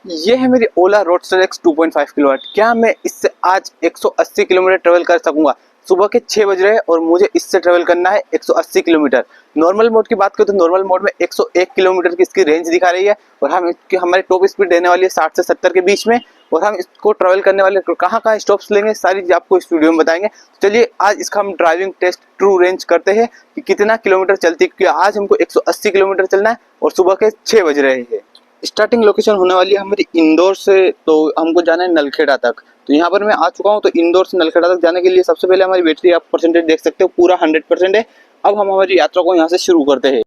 ये है मेरी ओला रोडस्टर एक्स 2.5 किलोवाट। क्या मैं इससे आज 180 किलोमीटर ट्रेवल कर सकूंगा? सुबह के 6 बज रहे हैं और मुझे इससे ट्रेवल करना है 180 किलोमीटर। नॉर्मल मोड की बात करें तो नॉर्मल मोड में 101 किलोमीटर की इसकी रेंज दिखा रही है और हम इसकी हमारी टॉप स्पीड देने वाली है 60 से 70 के बीच में। और हम इसको ट्रेवल करने वाले कहाँ कहाँ स्टॉप्स लेंगे सारी चीज आपको इस वीडियो में बताएंगे। तो चलिए आज इसका हम ड्राइविंग टेस्ट ट्रू रेंज करते हैं कि कितना किलोमीटर चलती है, क्योंकि आज हमको 180 किलोमीटर चलना है और सुबह के 6 बज रहे हैं। स्टार्टिंग लोकेशन होने वाली है हमारी इंदौर से, तो हमको जाना है नलखेड़ा तक। तो यहाँ पर मैं आ चुका हूँ। तो इंदौर से नलखेड़ा तक जाने के लिए सबसे पहले हमारी बैटरी आप परसेंटेज देख सकते हो, पूरा 100% है। अब हम हमारी यात्रा को यहाँ से शुरू करते हैं।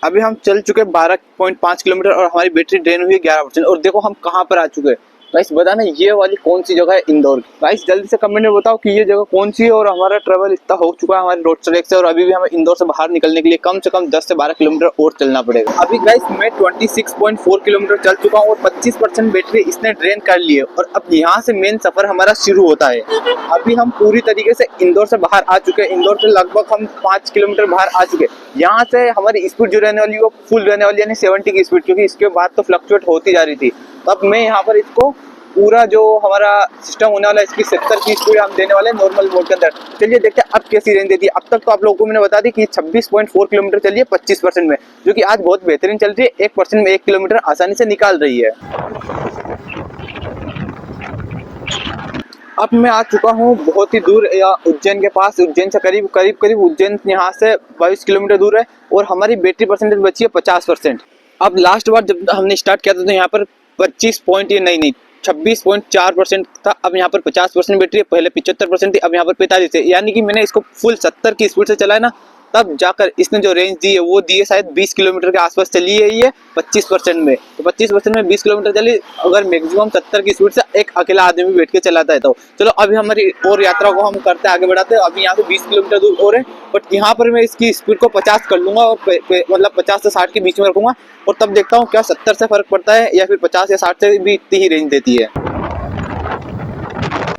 अभी हम चल चुके 12.5 किलोमीटर और हमारी बैटरी ड्रेन हुई है 11%। और देखो हम कहाँ पर आ चुके हैं। गाइस बताना ये वाली कौन सी जगह है इंदौर की। गाइस जल्दी से कमेंट में बताओ कि ये जगह कौन सी है। और हमारा ट्रेवल इतना हो चुका है हमारे रोडस्टर एक्स से और अभी भी हमें इंदौर से बाहर निकलने के लिए कम से कम 10 से 12 किलोमीटर और चलना पड़ेगा। अभी गाइस मैं 26.4 किलोमीटर चल चुका हूँ और 25% बैटरी इसने ड्रेन कर ली है। और अब यहाँ से मेन सफर हमारा शुरू होता है। अभी हम पूरी तरीके से इंदौर से बाहर आ चुके हैं। इंदौर से लगभग हम 5 किलोमीटर बाहर आ चुके हैं। यहाँ से हमारी स्पीड जो रहने वाली है वो फुल रहने वाली है, यानी 70 की स्पीड, क्योंकि इसके बाद तो फ्लक्चुएट होती जा रही थी। तो अब मैं यहाँ पर इसको पूरा जो हमारा सिस्टम होने वाला है इसकी 70 की स्पीड हम देने वाले हैं नॉर्मल मोड के अंदर। चलिए देखते हैं अब कैसी रेंज देती है। अब तक तो आप लोगों को मैंने बता दी कि 26.4 किलोमीटर चली है 25% में, जो कि आज बहुत बेहतरीन चल रही है। 1% में 1 किलोमीटर आसानी से निकाल रही है। अब मैं आ चुका हूँ बहुत ही दूर या उज्जैन के पास। उज्जैन से करीब उज्जैन यहाँ से 22 किलोमीटर दूर है और हमारी बैटरी परसेंटेज बची है 50%। अब लास्ट बार जब हमने स्टार्ट किया था तो यहाँ पर 26.4% था। अब यहाँ पर 50% बैटरी है, पहले 75% थी, अब यहाँ पर 45 है। यानी कि मैंने इसको फुल 70 की स्पीड से चलाया ना, तब जाकर इसने जो रेंज दी है वो दी है शायद 20 किलोमीटर के आसपास चली है ये 25% में। तो 25% में 20 किलोमीटर चली, अगर मैक्सिमम 70 की स्पीड से एक अकेला आदमी बैठ के चलाता है तो। चलो अभी हमारी और यात्रा को हम करते आगे बढ़ाते हैं। अभी यहाँ से 20 किलोमीटर दूर और है, बट यहाँ पर मैं इसकी स्पीड को 50 कर लूंगा और मतलब 50 से 60 के बीच में रखूंगा। और तब देखता हूँ क्या 70 से फर्क पड़ता है या फिर 50 या 60 से भी इतनी ही रेंज देती है।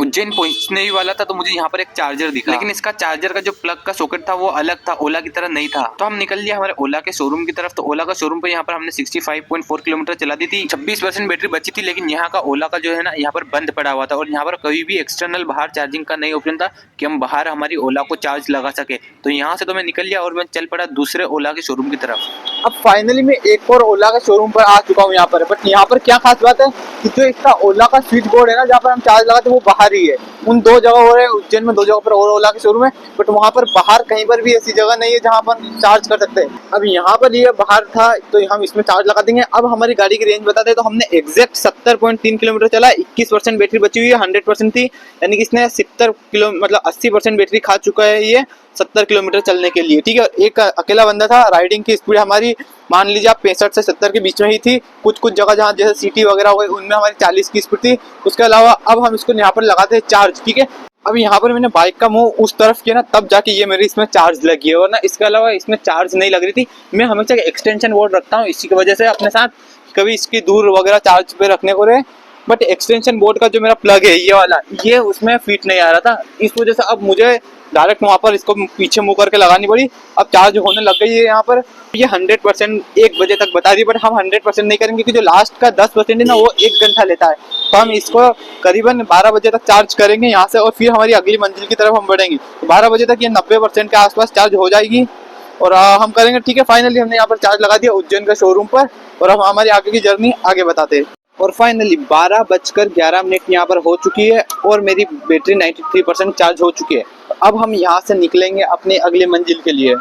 उज्जैन पहुंचने ही वाला था तो मुझे यहाँ पर एक चार्जर दिखा, लेकिन इसका चार्जर का जो प्लग का सॉकेट था वो अलग था, ओला की तरह नहीं था। तो हम निकल लिया हमारे ओला के शोरूम की तरफ। तो ओला का शोरूम पे यहाँ पर हमने 65.4 किलोमीटर चला दी थी। 26% बैटरी बची थी, लेकिन यहाँ का ओला का जो है ना यहाँ पर बंद पड़ा हुआ था और यहाँ पर कभी भी एक्सटर्नल बाहर चार्जिंग का नहीं ऑप्शन था कि हम बाहर हमारी ओला को चार्ज लगा सके। तो यहाँ से तो मैं निकल लिया और मैं चल पड़ा दूसरे ओला के शोरूम की तरफ। अब फाइनली मैं एक और ओला के शोरूम पर आ चुका हूँ यहाँ पर। बट यहाँ पर क्या खास बात है कि जो इसका ओला का स्विच बोर्ड है ना जहाँ पर हम चार्ज लगाते हैं वो बाहर ही है। उन 2 जगह हो रहे हैं, उज्जैन में 2 जगह पर और ओला के शोरूम है, बट वहाँ पर बाहर कहीं पर भी ऐसी जगह नहीं है जहाँ पर चार्ज कर सकते हैं। अब यहाँ पर ये बाहर था तो हम इसमें चार्ज लगा देंगे। अब हमारी गाड़ी की रेंज बताते हैं तो हमने एग्जैक्ट 70.3 किलोमीटर चला, 21% बैटरी बची हुई है, 100% थी। यानी कि इसने 70 किलो मतलब 80% बैटरी खा चुका है ये 70 किलोमीटर चलने के लिए। ठीक है, एक अकेला बंदा था। राइडिंग की स्पीड हमारी मान लीजिए आप 65 से 70 के बीच में ही थी। कुछ जगह जहाँ जैसे सिटी वगैरह हो गई उनमें हमारी 40 की स्पीड थी। उसके अलावा अब हम इसको यहाँ पर लगाते हैं चार्ज। ठीक है, अब यहाँ पर मैंने बाइक का मुंह उस तरफ किया ना, तब जाके ये मेरी इसमें चार्ज लगी है, वरना इसके अलावा इसमें चार्ज नहीं लग रही थी। मैं हमेशा एक्सटेंशन बोर्ड रखता हूँ इसी की वजह से अपने साथ, कभी इसकी दूर वगैरह चार्ज पे रखने को रहे। बट एक्सटेंशन बोर्ड का जो मेरा प्लग है ये वाला, ये उसमें फिट नहीं आ रहा था, इस वजह से अब मुझे डायरेक्ट वहाँ पर इसको पीछे मुंह करके लगानी पड़ी। अब चार्ज होने लग गई है यहाँ पर। ये 100% 1 बजे तक बता दी, बट हम 100% नहीं करेंगे क्योंकि जो लास्ट का 10% है ना वो 1 घंटा लेता है। तो हम इसको करीबन 12 बजे तक चार्ज करेंगे यहाँ से और फिर हमारी अगली मंजिल की तरफ हम बढ़ेंगे। तो 12 बजे तक ये 90% के आसपास चार्ज हो जाएगी और हम करेंगे। ठीक है, फाइनली हमने यहाँ पर चार्ज लगा दिया उज्जैन के शोरूम पर और हम हमारी आगे की जर्नी आगे बताते हैं। और फाइनली 12:11 यहाँ पर हो चुकी है और मेरी बैटरी 93% चार्ज हो चुकी है। अब हम यहाँ से निकलेंगे अपनी अगली मंजिल के लिए।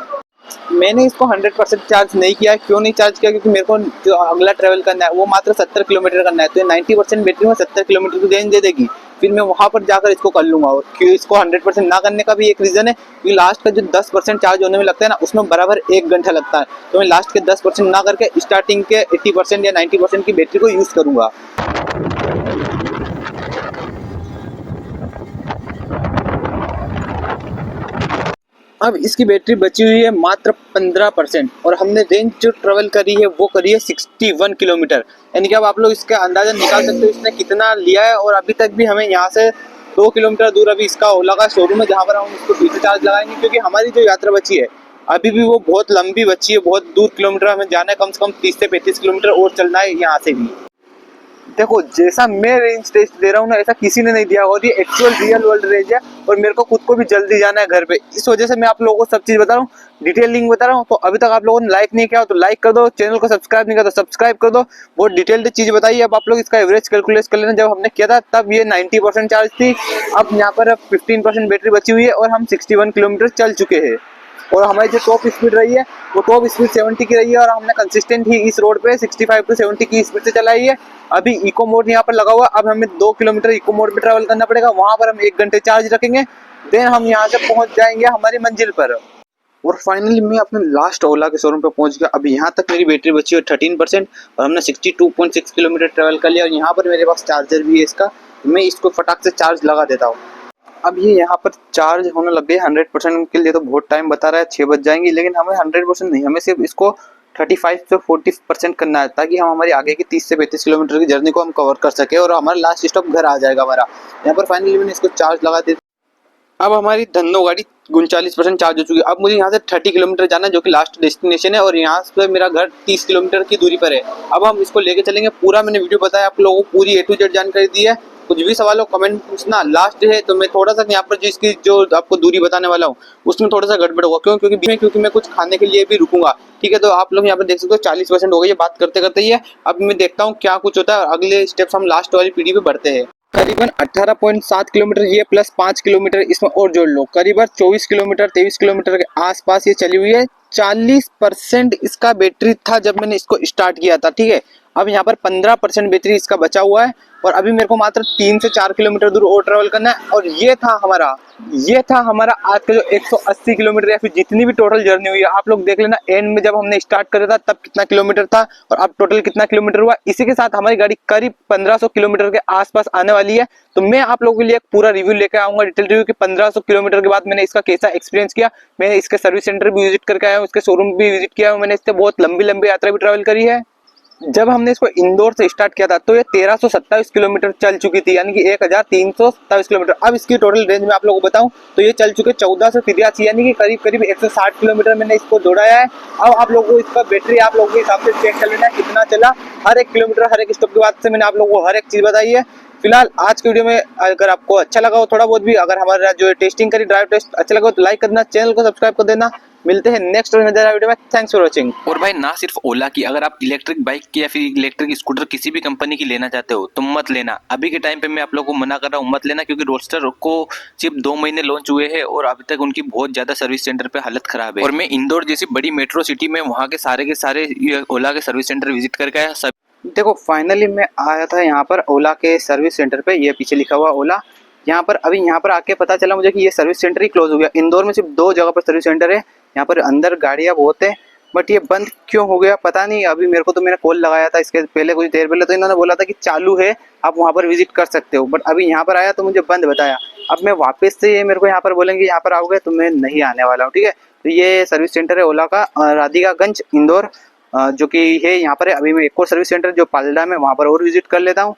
मैंने इसको 100% चार्ज नहीं किया। क्यों नहीं चार्ज किया? क्योंकि मेरे को जो अगला ट्रेवल करना है वो मात्र 70 किलोमीटर करना है। तो ये 90% बैटरी में 70 किलोमीटर की रेंज दे देगी। फिर मैं वहाँ पर जाकर इसको कर लूँगा। और क्यों इसको 100% ना करने का भी एक रीज़न है कि लास्ट का जो 10% चार्ज होने में लगता है ना उसमें बराबर 1 घंटा लगता है। तो मैं लास्ट के 10% ना करके स्टार्टिंग के 80% या 90% की बैटरी को यूज़ करूँगा। अब इसकी बैटरी बची हुई है मात्र 15% और हमने रेंज जो ट्रेवल करी है वो करी है 61 किलोमीटर। यानी कि अब आप लोग इसका अंदाजा निकाल सकते हो इसने कितना लिया है। और अभी तक भी हमें यहाँ से 2 किलोमीटर दूर अभी इसका ओला का शोरूम है जहाँ पर हम इसको पीछे चार्ज लगाएंगे, क्योंकि हमारी जो यात्रा बची है अभी भी वो बहुत लंबी बची है, बहुत दूर किलोमीटर हमें जाना है, कम से कम 30 से 35 किलोमीटर और चलना है यहाँ से भी। देखो जैसा मैं रेंज टेस्ट दे रहा हूँ ना, ऐसा किसी ने नहीं दिया, और ये एक्चुअल रियल वर्ल्ड रेंज है, और मेरे को खुद को भी जल्दी जाना है घर पे, इस वजह से मैं आप लोगों को सब चीज बता रहा हूँ, डिटेल लिंक बता रहा हूँ। तो अभी तक आप लोगों ने लाइक नहीं किया हो तो लाइक कर दो, चैनल को सब्सक्राइब नहीं किया तो सब्सक्राइब कर दो। बहुत डिटेल्ड चीज बताइए। अब आप लोग इसका एवरेज कैलकुलेट कर लेना, जब हमने किया था तब ये 90% चार्ज थी, अब यहाँ पर 15% बैटरी बची हुई है, और हम 61 किलोमीटर चल चुके हैं। और हमारी जो टॉप स्पीड रही है वो टॉप स्पीड 70 की रही है, और हमने कंसिस्टेंट ही इस रोड पे 65 टू 70 की स्पीड से चलाई है। अभी इको मोड यहाँ पर लगा हुआ, अब हमें 2 किलोमीटर इको मोड पे ट्रैवल करना पड़ेगा, वहां पर हम 1 घंटे चार्ज रखेंगे, देन हम यहाँ से पहुंच जाएंगे हमारी मंजिल पर। और फाइनली मैं अपने लास्ट ओला के शोरूम पे पहुंच गया। अब यहाँ तक मेरी बैटरी बची है 13%, और हमने 62.6 किलोमीटर ट्रैवल कर लिया, और यहाँ पर मेरे पास चार्जर भी है इसका, मैं इसको फटाक से चार्ज लगा देता हूँ। अब ये यहाँ पर चार्ज होने लग गए 100% के लिए, तो बहुत टाइम बता रहा है 6 बज जाएंगे, लेकिन हमें 100% नहीं, हमें सिर्फ इसको 35 से 40% करना है, ताकि हम हमारी आगे की 30 से 35 किलोमीटर की जर्नी को हम कवर कर सके, और हमारा लास्ट स्टॉप घर आ जाएगा हमारा। यहाँ पर फाइनली मैंने इसको चार्ज लगा दिया। अब हमारी धन्नो गाड़ी 39% चार्ज हो चुकी है। अब मुझे यहाँ से 30 किलोमीटर जाना है, जो कि लास्ट डेस्टिनेशन है, और यहाँ से मेरा घर 30 किलोमीटर की दूरी पर है। अब हम इसको लेके चलेंगे। पूरा मैंने वीडियो बताया आप लोगों को, पूरी A to Z जानकारी दी है। कुछ भी सवाल हो कमेंट पूछना। लास्ट है तो मैं थोड़ा सा यहाँ पर जो इसकी जो आपको दूरी बताने वाला हूँ उसमें थोड़ा सा गड़बड़ होगा, क्योंकि मैं कुछ खाने के लिए भी रुकूंगा। ठीक है, तो आप लोग यहाँ पर देख सकते हो 40% हो गई है बात करते करते ही है। अब मैं देखता हूँ क्या कुछ होता है, अगले स्टेप्स हम लास्ट वाली पीढ़ी पे बढ़ते हैं। करीबन 18.7 किलोमीटर ये प्लस 5 किलोमीटर इसमें और जोड़ लो, करीबन 24 किलोमीटर 23 किलोमीटर के आसपास ये चली हुई है। 40% इसका बैटरी था जब मैंने इसको स्टार्ट किया था। ठीक है, अब यहाँ पर 15% बैटरी इसका बचा हुआ है, और अभी मेरे को मात्र 3 से 4 किलोमीटर दूर और ट्रेवल करना है। और ये था हमारा आज का जो 180 किलोमीटर या फिर जितनी भी टोटल जर्नी हुई है। आप लोग देख लेना एंड में जब हमने स्टार्ट करा था तब कितना किलोमीटर था, और अब टोटल कितना किलोमीटर हुआ। इसी के साथ हमारी गाड़ी करीब 1500 किलोमीटर के आसपास आने वाली है। तो मैं आप लोगों के लिए एक पूरा रिव्यू लेकर आऊंगा, डिटेल रिव्यू कि 1500 किलोमीटर के बाद मैंने इसका कैसा एक्सपीरियंस किया। मैंने इसके सर्विस सेंटर भी विजिट करके आया हूँ, इसके शोरूम भी विजिट किया हूँ, मैंने इससे बहुत लंबी यात्रा भी ट्रैवल करी है। जब हमने इसको इंदौर से स्टार्ट किया था तो ये 1327 किलोमीटर चल चुकी थी, यानी कि 1327 किलोमीटर। अब इसकी टोटल रेंज में आप लोगों को बताऊं तो ये चल चुके 1483, यानी कि करीब 160 किलोमीटर मैंने इसको दौड़ाया है। अब आप लोगों को इसका बैटरी आप लोगों के हिसाब से चेक कर लेना है कितना चला। हर एक किलोमीटर हर एक स्टॉप के बाद से मैंने आप लोगों को हर एक चीज बताई है। फिलहाल आज के वीडियो में अगर आपको अच्छा लगा हो थोड़ा बहुत भी, अगर हमारा जो टेस्टिंग करी ड्राइव टेस्ट अच्छा लगा हो तो लाइक कर देना, चैनल को सब्सक्राइब कर देना। मिलते हैं नेक्स्ट वीडियो में। Thanks for watching. और भाई ना सिर्फ ओला की, अगर आप इलेक्ट्रिक बाइक की या फिर इलेक्ट्रिक स्कूटर किसी भी कंपनी की लेना चाहते हो तो मत लेना। अभी के टाइम पे मैं आप लोगों को मना कर रहा हूँ, मत लेना, क्योंकि रोडस्टर को सिर्फ 2 महीने लॉन्च हुए हैं और अभी तक उनकी बहुत ज्यादा सर्विस सेंटर पे हालत खराब है। और मैं इंदौर जैसी बड़ी मेट्रो सिटी में वहाँ के सारे ओला के सर्विस सेंटर विजिट करके आया। देखो फाइनली मैं आया था यहाँ पर ओला के सर्विस सेंटर पे, ये पीछे लिखा हुआ ओला। यहाँ पर अभी यहाँ पर आके पता चला मुझे कि ये सर्विस सेंटर ही क्लोज हो गया। इंदौर में सिर्फ 2 जगह पर सर्विस सेंटर है, यहाँ पर अंदर गाड़ियाँ बहुत है, बट ये बंद क्यों हो गया पता नहीं। अभी मेरे को तो मैंने कॉल लगाया था इसके पहले कुछ देर पहले, तो इन्होंने बोला था कि चालू है, आप वहाँ पर विजिट कर सकते हो, बट अभी यहाँ पर आया तो मुझे बंद बताया। अब मैं वापस से ये मेरे को यहाँ पर बोलेंगे यहाँ पर आओगे तो मैं नहीं आने वाला हूँ। ठीक है, तो ये सर्विस सेंटर है ओला का राधिकागंज इंदौर, जो कि है यहाँ पर है। अभी मैं एक और सर्विस सेंटर जो पालड़ा में वहाँ पर और विजिट कर लेता हूँ।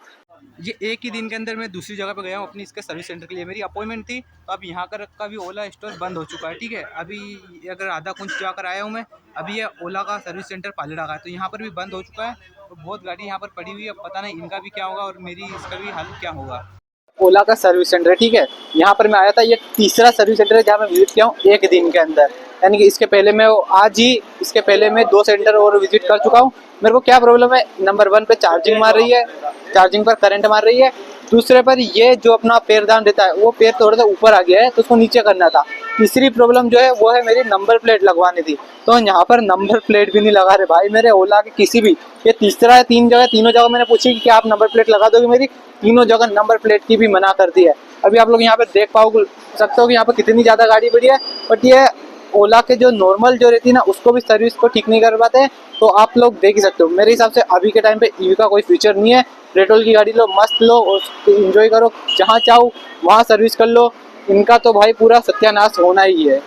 ये एक ही दिन के अंदर मैं दूसरी जगह पे गया हूँ अपनी इसके सर्विस सेंटर के लिए, मेरी अपॉइंटमेंट थी। तो अब यहाँ का भी ओला स्टोर बंद हो चुका है। ठीक है, अभी अगर आधा कुंज जाकर आया हूँ मैं, अभी ये ओला का सर्विस सेंटर पालड़ा का है, तो यहाँ पर भी बंद हो चुका है। तो बहुत गाड़ी यहाँ पर पड़ी हुई है, पता नहीं इनका भी क्या होगा और मेरी इसका भी हाल क्या होगा। ओला का सर्विस सेंटर है, ठीक है, यहाँ पर मैं आया था, ये तीसरा सर्विस सेंटर है जहाँ मैं विजिट किया हूँ एक दिन के अंदर। यानी कि इसके पहले मैं इसके पहले मैं 2 सेंटर और विजिट कर चुका हूँ। मेरे को क्या प्रॉब्लम है, नंबर 1 पे चार्जिंग मार रही है, चार्जिंग पर करंट मार रही है। दूसरे पर ये जो अपना पैरदान रहता है वो पैर थोड़ा सा ऊपर आ गया है, तो उसको नीचे करना था। तीसरी प्रॉब्लम जो है वो है मेरी नंबर प्लेट लगवानी थी, तो यहाँ पर नंबर प्लेट भी नहीं लगा रहे भाई मेरे ओला के किसी भी। ये तीसरा है, तीनों जगह मैंने पूछी कि क्या आप नंबर प्लेट लगा दोगे मेरी, तीनों जगह नंबर प्लेट की भी मना कर दी है। अभी आप लोग यहाँ पे देख सकते हो कि यहाँ पर कितनी ज़्यादा गाड़ी पड़ी है, बट ये ओला के जो नॉर्मल जो रहती है ना उसको भी सर्विस को ठीक नहीं कर पाते हैं। तो आप लोग देख ही सकते हो, मेरे हिसाब से अभी के टाइम पे ईवी का कोई फ्यूचर नहीं है। पेट्रोल की गाड़ी लो, मस्त लो और एंजॉय करो, जहाँ चाहो वहाँ सर्विस कर लो। इनका तो भाई पूरा सत्यानाश होना ही है।